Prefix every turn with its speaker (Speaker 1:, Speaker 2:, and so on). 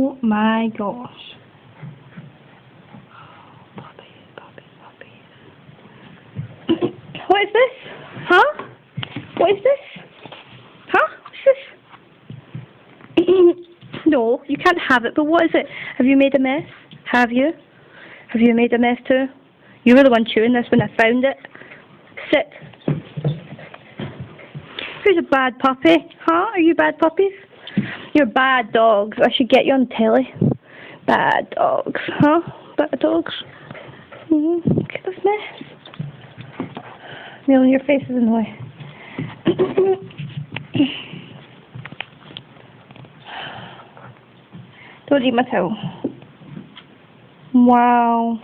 Speaker 1: Oh my gosh. Puppies, puppies, puppies. What is this? Huh? What is this? Huh? What's this? No, you can't have it, but what is it? Have you made a mess? Have you? Have you made a mess too? You were the one chewing this when I found it. Sit. Who's a bad puppy? Huh? Are you bad puppies? You're bad dogs. I should get you on telly. Bad dogs. Huh? Bad dogs. Look at this mess. Neil, your face is in the way. Don't eat my towel. Wow.